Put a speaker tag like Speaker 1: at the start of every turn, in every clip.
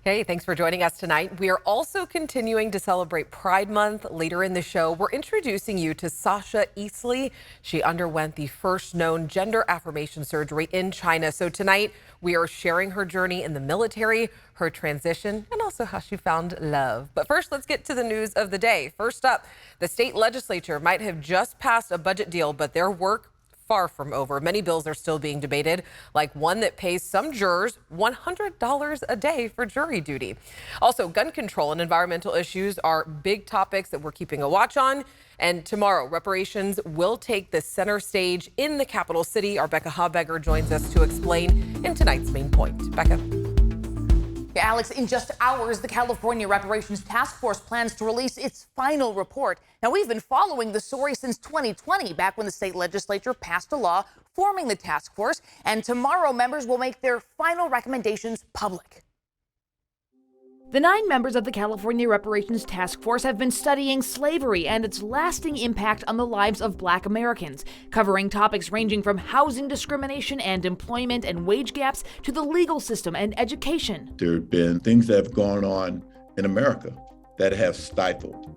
Speaker 1: Hey, thanks for joining us tonight. We are also continuing to celebrate Pride Month. Later in the show, we're introducing you to Sasha Easley. She underwent the first known gender affirmation surgery in China. So tonight, we are sharing her journey in the military, her transition, and also how she found love. But first, let's get to the news of the day. First up, the state legislature might have just passed a budget deal, but their work far from over. Many bills are still being debated, like one that pays some jurors $100 a day for jury duty. Also, gun control and environmental issues are big topics that we're keeping a watch on. And tomorrow, reparations will take the center stage in the capital city. Our Becca Habegger joins us to explain in tonight's main point. Becca.
Speaker 2: Alex, in just hours, the California Reparations Task Force plans to release its final report. Now, we've been following the story since 2020, back when the state legislature passed a law forming the task force. And tomorrow, members will make their final recommendations public.
Speaker 3: The 9 members of the California Reparations Task Force have been studying slavery and its lasting impact on the lives of Black Americans, covering topics ranging from housing discrimination and employment and wage gaps to the legal system and education.
Speaker 4: There have been things that have gone on in America that have stifled,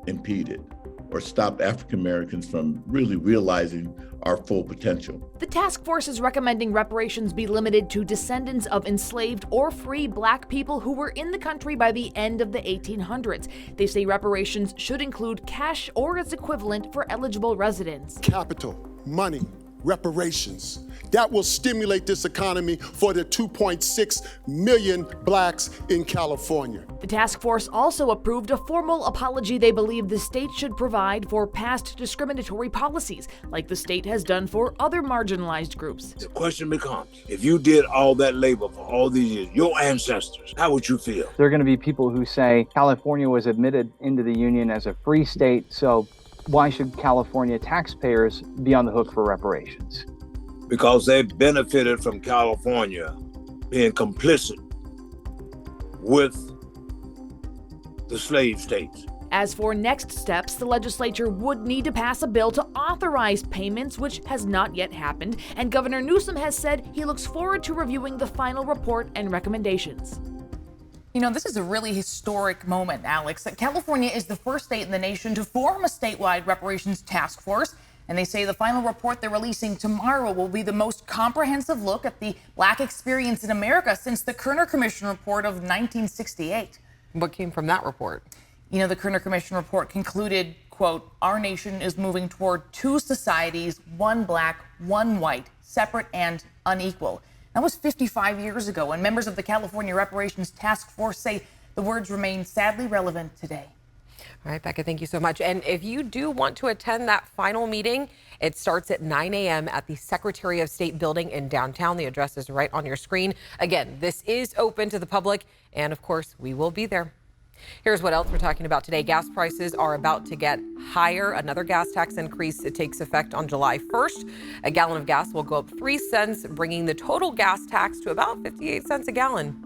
Speaker 4: impeded, or stopped African Americans from really realizing our full potential.
Speaker 3: The task force is recommending reparations be limited to descendants of enslaved or free Black people who were in the country by the end of the 1800s. They say reparations should include cash or its equivalent for eligible residents.
Speaker 5: Capital, money, reparations. That will stimulate this economy for the 2.6 million Blacks in California.
Speaker 3: The task force also approved a formal apology they believe the state should provide for past discriminatory policies, like the state has done for other marginalized groups.
Speaker 6: The question becomes, if you did all that labor for all these years, your ancestors, how would you feel?
Speaker 7: There are going to be people who say California was admitted into the Union as a free state, so why should California taxpayers be on the hook for reparations?
Speaker 6: Because they benefited from California being complicit with the slave states.
Speaker 3: As for next steps, the legislature would need to pass a bill to authorize payments, which has not yet happened, and Governor Newsom has said he looks forward to reviewing the final report and recommendations.
Speaker 2: You know, this is a really historic moment, Alex. California is the first state in the nation to form a statewide reparations task force. And they say the final report they're releasing tomorrow will be the most comprehensive look at the Black experience in America since the Kerner Commission report of 1968.
Speaker 1: What came from that report?
Speaker 2: You know, the Kerner Commission report concluded, quote, "Our nation is moving toward two societies, one Black, one white, separate and unequal." That was 55 years ago, and members of the California Reparations Task Force say the words remain sadly relevant today.
Speaker 1: All right, Becca, thank you so much. And if you do want to attend that final meeting, it starts at 9 a.m. at the Secretary of State building in downtown. The address is right on your screen. Again, this is open to the public, and of course, we will be there. Here's what else we're talking about today. Gas prices are about to get higher. Another gas tax increase, it takes effect on July 1st. A gallon of gas will go up 3 cents, bringing the total gas tax to about 58 cents a gallon.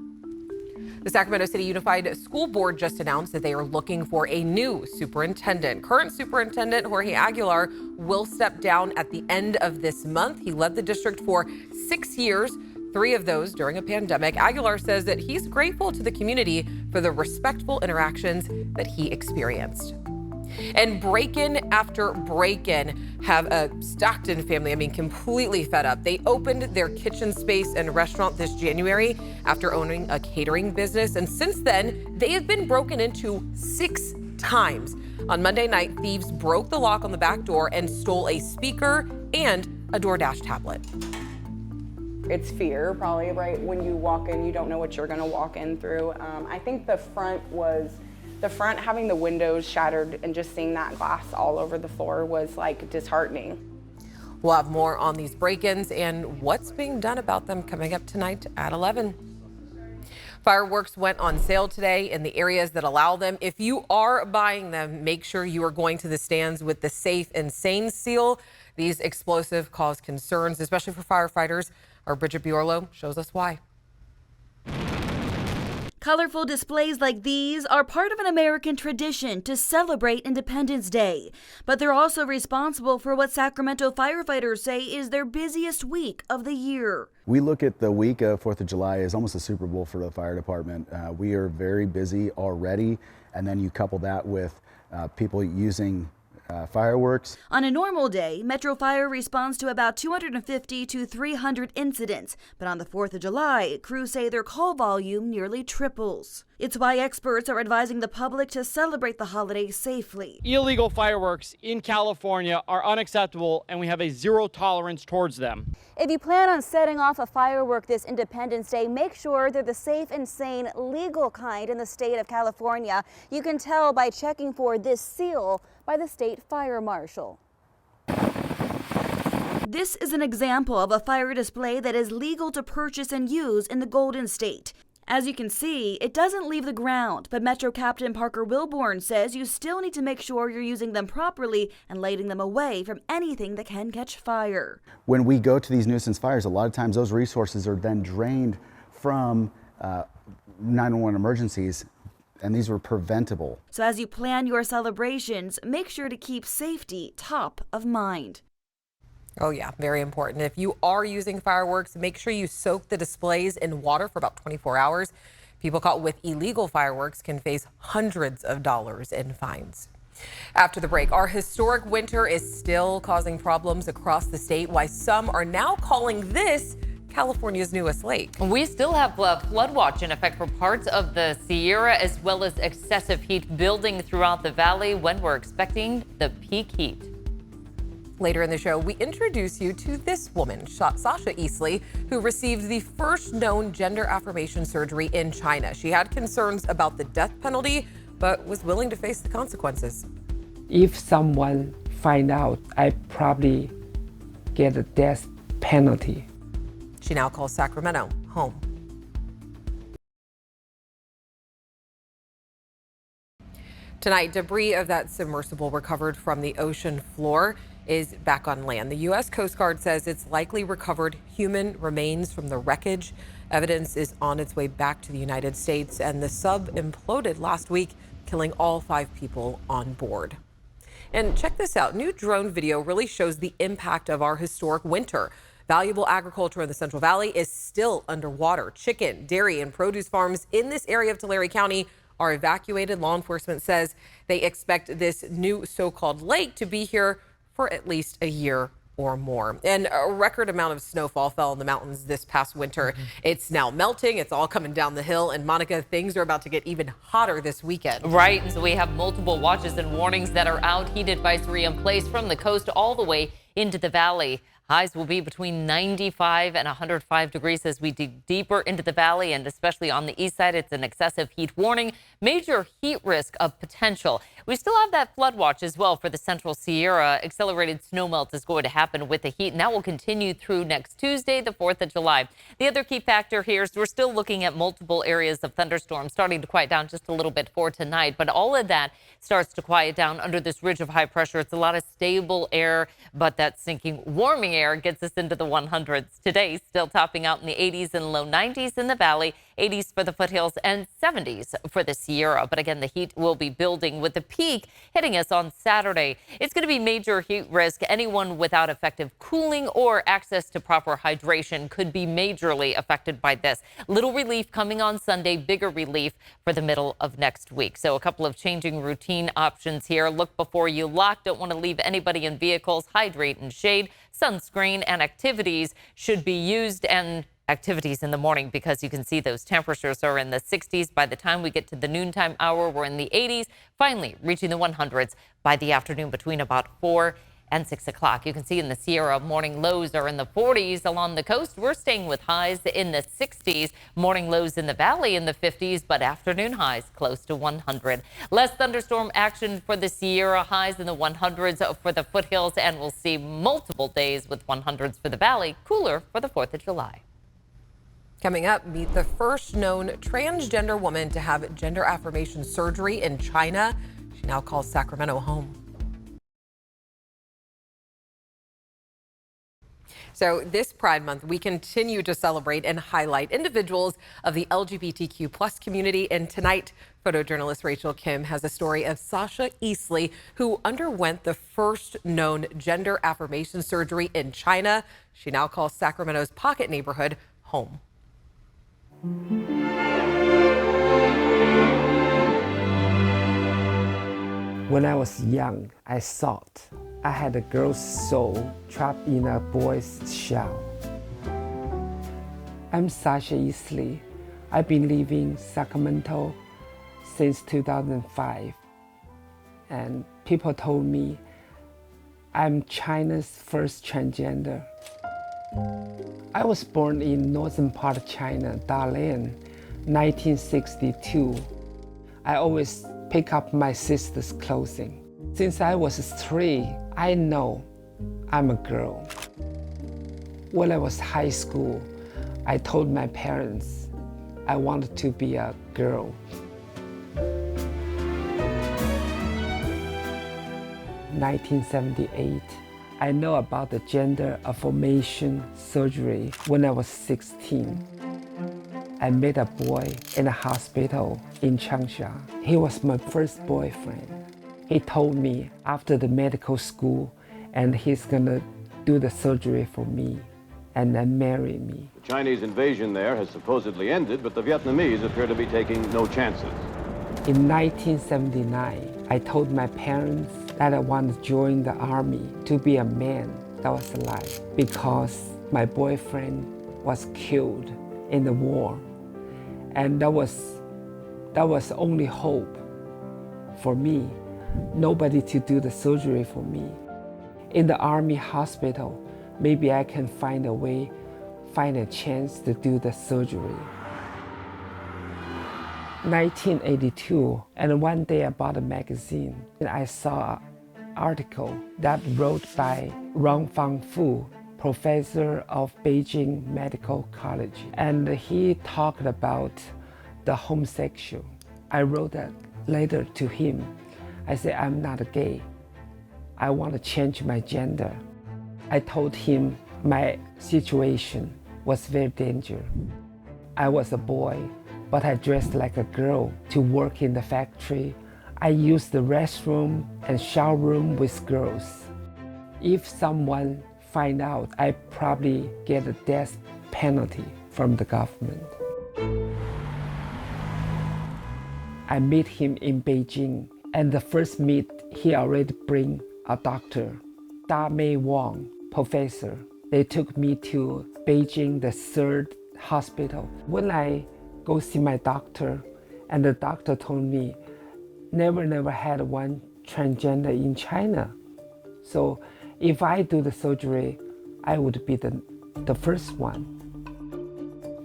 Speaker 1: The Sacramento City Unified School Board just announced that they are looking for a new superintendent. Current superintendent Jorge Aguilar will step down at the end of this month. He led the district for 6 years, 3 of those during a pandemic. Aguilar says that he's grateful to the community for the respectful interactions that he experienced. And break-in after break-in have a Stockton family, completely fed up. They opened their kitchen space and restaurant this January after owning a catering business. And since then, they have been broken into 6 times. On Monday night, thieves broke the lock on the back door and stole a speaker and a DoorDash tablet.
Speaker 8: It's fear, probably, right? When you walk in, you don't know what you're going to walk in through. I think the front having the windows shattered and just seeing that glass all over the floor was like disheartening.
Speaker 1: We'll have more on these break-ins and what's being done about them coming up tonight at 11. Fireworks went on sale today in the areas that allow them. If you are buying them, make sure you are going to the stands with the Safe and Sane seal. These explosives cause concerns, especially for firefighters. Our Bridget Biorlo shows us why.
Speaker 9: Colorful displays like these are part of an American tradition to celebrate Independence Day, but they're also responsible for what Sacramento firefighters say is their busiest week of the year.
Speaker 10: We look at the week of 4th of July as almost a Super Bowl for the fire department. We are very busy already, and then you couple that with people using fireworks.
Speaker 9: On a normal day, Metro Fire responds to about 250 to 300 incidents, but on the 4th of July, crews say their call volume nearly triples. It's why experts are advising the public to celebrate the holiday safely.
Speaker 11: Illegal fireworks in California are unacceptable, and we have a zero tolerance towards them.
Speaker 9: If you plan on setting off a firework this Independence Day, make sure they're the safe and sane legal kind in the state of California. You can tell by checking for this seal by the state fire marshal. This is an example of a fire display that is legal to purchase and use in the Golden State. As you can see, it doesn't leave the ground, but Metro Captain Parker Wilborn says you still need to make sure you're using them properly and lighting them away from anything that can catch fire.
Speaker 10: When we go to these nuisance fires, a lot of times those resources are then drained from 911 emergencies, and these were preventable.
Speaker 9: So as you plan your celebrations, make sure to keep safety top of mind.
Speaker 1: Oh yeah, very important. If you are using fireworks, make sure you soak the displays in water for about 24 hours. People caught with illegal fireworks can face hundreds of dollars in fines. After the break, our historic winter is still causing problems across the state, why some are now calling this California's newest lake.
Speaker 12: We still have a flood watch in effect for parts of the Sierra, as well as excessive heat building throughout the valley when we're expecting the peak heat.
Speaker 1: Later in the show, we introduce you to this woman, Sasha Easley, who received the first known gender affirmation surgery in China. She had concerns about the death penalty, but was willing to face the consequences.
Speaker 13: If someone find out, I probably get a death penalty.
Speaker 1: She now calls Sacramento home. Tonight, debris of that submersible recovered from the ocean floor is back on land. The U.S. Coast Guard says it's likely recovered human remains from the wreckage. Evidence is on its way back to the United States, and the sub imploded last week, killing all 5 people on board. And check this out. New drone video really shows the impact of our historic winter. Valuable agriculture in the Central Valley is still underwater. Chicken, dairy, and produce farms in this area of Tulare County are evacuated. Law enforcement says they expect this new so-called lake to be here for at least a year or more. And a record amount of snowfall fell in the mountains this past winter. It's now melting. It's all coming down the hill. And Monica, things are about to get even hotter this weekend.
Speaker 12: Right. And so we have multiple watches and warnings that are out. Heat advisory in place from the coast all the way into the valley. Highs will be between 95 and 105 degrees as we dig deeper into the valley, and especially on the east side, it's an excessive heat warning. Major heat risk of potential. We still have that flood watch as well for the Central Sierra. Accelerated snowmelt is going to happen with the heat, and that will continue through next Tuesday, the 4th of July. The other key factor here is we're still looking at multiple areas of thunderstorms starting to quiet down just a little bit for tonight, but all of that starts to quiet down under this ridge of high pressure. It's a lot of stable air, but that sinking, warming air gets us into the 100s. Today, still topping out in the 80s and low 90s in the valley, 80s for the foothills and 70s for the Sierra. But again, the heat will be building with the peak hitting us on Saturday. It's going to be major heat risk. Anyone without effective cooling or access to proper hydration could be majorly affected by this. Little relief coming on Sunday, bigger relief for the middle of next week. So a couple of changing routine options here. Look before you lock. Don't want to leave anybody in vehicles. Hydrate and shade. Sunscreen and activities should be used, and activities in the morning, because you can see those temperatures are in the 60s. By the time we get to the noontime hour, we're in the 80s, finally reaching the 100s by the afternoon between about 4 and 6 o'clock. You can see in the Sierra, morning lows are in the 40s. Along the coast, we're staying with highs in the 60s. Morning lows in the valley in the 50s, but afternoon highs close to 100. Less thunderstorm action for the Sierra, highs in the 100s for the foothills, and we'll see multiple days with 100s for the valley. Cooler for the 4th of July.
Speaker 1: Coming up, meet the first known transgender woman to have gender affirmation surgery in China. She now calls Sacramento home. So this Pride Month, we continue to celebrate and highlight individuals of the LGBTQ plus community. And tonight, photojournalist Rachel Kim has a story of Sasha Easley, who underwent the first known gender affirmation surgery in China. She now calls Sacramento's Pocket neighborhood home.
Speaker 13: When I was young, I thought I had a girl's soul trapped in a boy's shell. I'm Sasha Easley. I've been living Sacramento since 2005. And people told me I'm China's first transgender. I was born in northern part of China, Dalian, 1962. I always pick up my sister's clothing. Since I was 3, I know I'm a girl. When I was high school, I told my parents I wanted to be a girl. 1978, I know about the gender affirmation surgery when I was 16. I met a boy in a hospital in Changsha. He was my first boyfriend. He told me after the medical school and he's gonna do the surgery for me and then marry me.
Speaker 14: The Chinese invasion there has supposedly ended, but the Vietnamese appear to be taking no chances.
Speaker 13: In 1979, I told my parents that I want to join the army to be a man that was alive because my boyfriend was killed in the war. And that was the only hope for me. Nobody to do the surgery for me. In the army hospital, maybe I can find a chance to do the surgery. 1982, and one day I bought a magazine and I saw an article that wrote by Rong Fangfu, professor of Beijing Medical College, and he talked about the homosexual. I wrote a letter to him. I said, I'm not gay. I want to change my gender. I told him my situation was very dangerous. I was a boy, but I dressed like a girl to work in the factory. I used the restroom and shower room with girls. If someone find out, I probably get a death penalty from the government. I met him in Beijing, and the first meet, he already bring a doctor, Da Mei Wang, professor. They took me to Beijing, the 3rd hospital. When I go see my doctor, and the doctor told me, never had one transgender in China. So if I do the surgery, I would be the first one.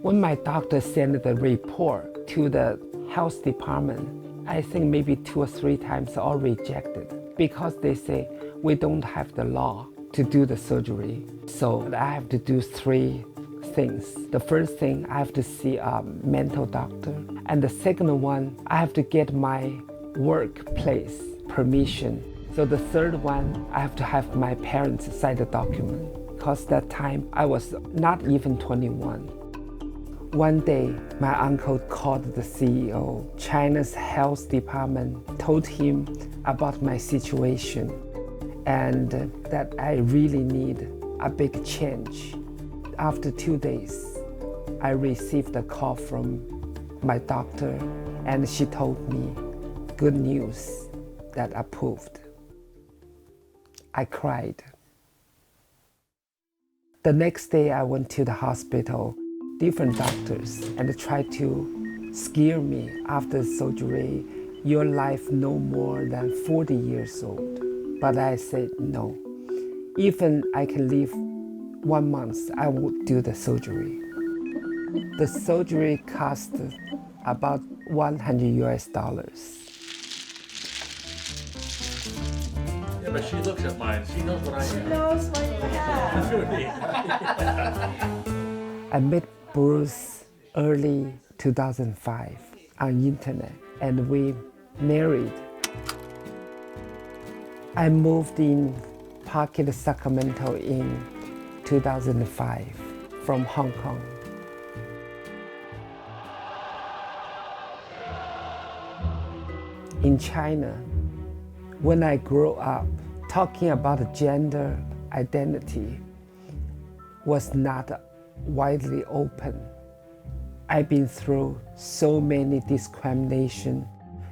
Speaker 13: When my doctor sent the report to the health department, I think maybe 2 or 3 times all rejected because they say we don't have the law to do the surgery. So I have to do 3 things. The first thing, I have to see a mental doctor. And the second one, I have to get my workplace permission. So the third one, I have to have my parents sign the document because that time I was not even 21. One day, my uncle called the CEO, China's health department, told him about my situation and that I really need a big change. After 2 days, I received a call from my doctor and she told me good news that approved. I cried. The next day I went to the hospital, different doctors, and tried to scare me after surgery. Your life no more than 40 years old. But I said no. Even I can live 1 month, I would do the surgery. The surgery cost about $100.
Speaker 15: Yeah, but she looks at mine. She knows what I am.
Speaker 16: She knows what you have.
Speaker 13: I met Bruce early 2005 on internet and we married. I moved in Pocket, Sacramento in 2005 from Hong Kong. In China, when I grew up, talking about gender identity was not widely open. I've been through so many discrimination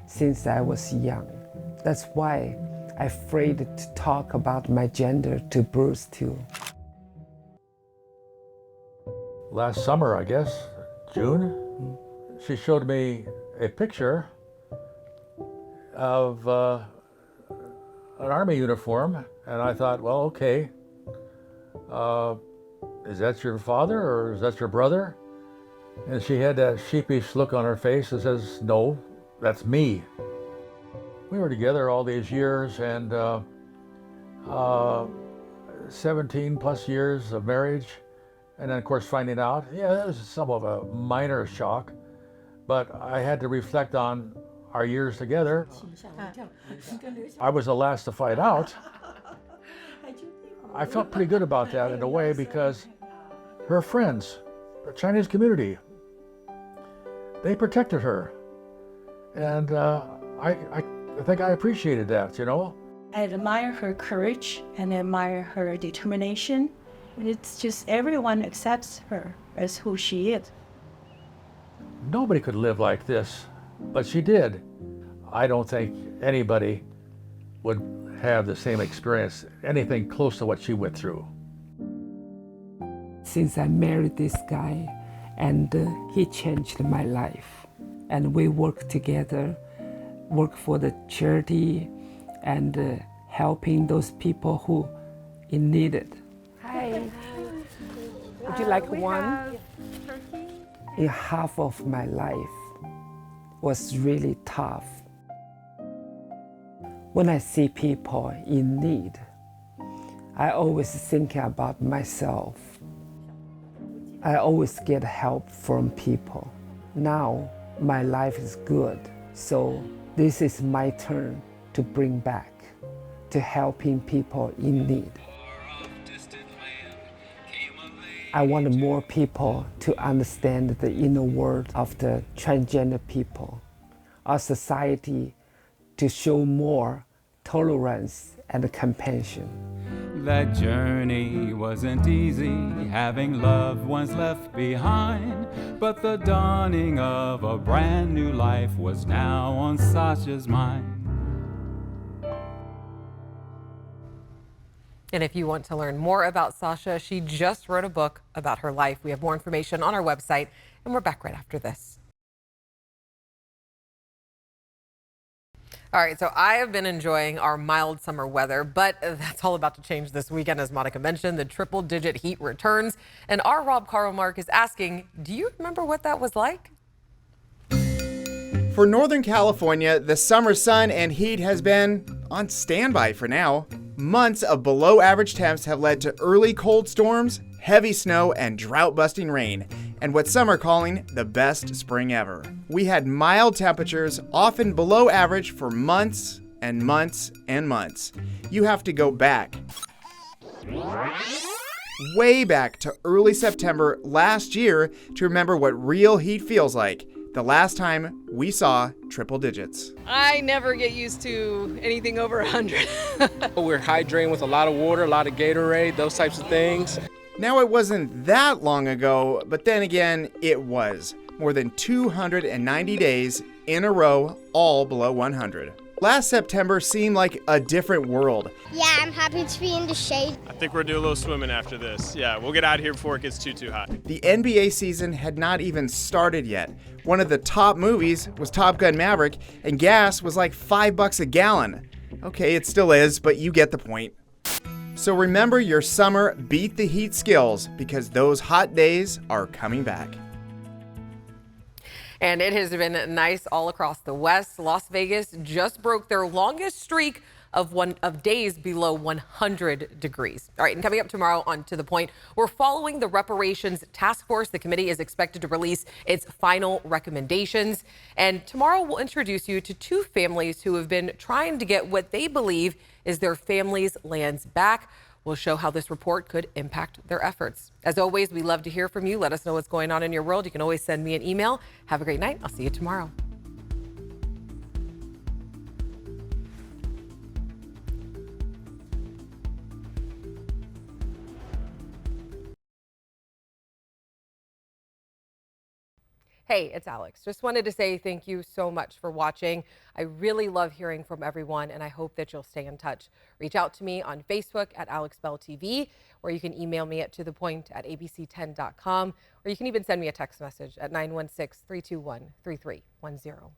Speaker 13: since I was young. That's why I'm afraid to talk about my gender to Bruce too.
Speaker 15: Last summer, I guess, June, she showed me a picture of an army uniform, and I thought, well, okay, is that your father or is that your brother? And she had that sheepish look on her face that says, no, that's me. We were together all these years, and 17 plus years of marriage, and then of course finding out, yeah, that was some of a minor shock, but I had to reflect on our years together. I was the last to find out. I felt pretty good about that in a way because her friends, the Chinese community, they protected her. And I think I appreciated that, you know?
Speaker 17: I admire her courage and admire her determination. It's just everyone accepts her as who she is.
Speaker 15: Nobody could live like this, but she did. I don't think anybody would have the same experience, anything close to what she went through.
Speaker 13: Since I married this guy, and he changed my life. And we work together, work for the charity, and helping those people who in needed.
Speaker 3: Hi. Would you like one?
Speaker 13: In half of my life was really tough. When I see people in need, I always think about myself. I always get help from people. Now my life is good, so this is my turn to bring back, to helping people in need. I want more people to understand the inner world of the transgender people, our society to show more tolerance and compassion.
Speaker 18: That journey wasn't easy, having loved ones left behind, but the dawning of a brand new life was now on Sasha's mind.
Speaker 1: And if you want to learn more about Sasha, she just wrote a book about her life. We have more information on our website, and we're back right after this. All right, so I have been enjoying our mild summer weather, but that's all about to change this weekend. As Monica mentioned, the triple-digit heat returns, and our Rob Carlmark is asking, do you remember what that was like?
Speaker 19: For Northern California, the summer sun and heat has been on standby for now. Months of below-average temps have led to early cold storms, heavy snow, and drought-busting rain, and what some are calling the best spring ever. We had mild temperatures, often below average, for months and months and months. You have to go back, way back to early September last year to remember what real heat feels like. The last time we saw triple digits.
Speaker 20: I never get used to anything over 100.
Speaker 21: We're hydrating with a lot of water, a lot of Gatorade, those types of things.
Speaker 19: Now, it wasn't that long ago, but then again, it was. More than 290 days in a row, all below 100. Last September seemed like a different world.
Speaker 22: Yeah, I'm happy to be in the shade.
Speaker 23: I think we're doing a little swimming after this. Yeah, we'll get out of here before it gets too hot.
Speaker 19: The NBA season had not even started yet. One of the top movies was Top Gun Maverick, and gas was like $5 a gallon. Okay, it still is, but you get the point. So remember your summer beat the heat skills, because those hot days are coming back.
Speaker 1: And it has been nice all across the West. Las Vegas just broke their longest streak of days below 100 degrees. All right, and coming up tomorrow on To The Point, we're following the Reparations Task Force. The committee is expected to release its final recommendations. And tomorrow we'll introduce you to two families who have been trying to get what they believe is their family's lands back. will show how this report could impact their efforts. As always, we love to hear from you. Let us know what's going on in your world. You can always send me an email. Have a great night. I'll see you tomorrow. Hey, it's Alex. Just wanted to say thank you so much for watching. I really love hearing from everyone, and I hope that you'll stay in touch. Reach out to me on Facebook at AlexBellTV, or you can email me at tothepoint@abc10.com, or you can even send me a text message at 916-321-3310.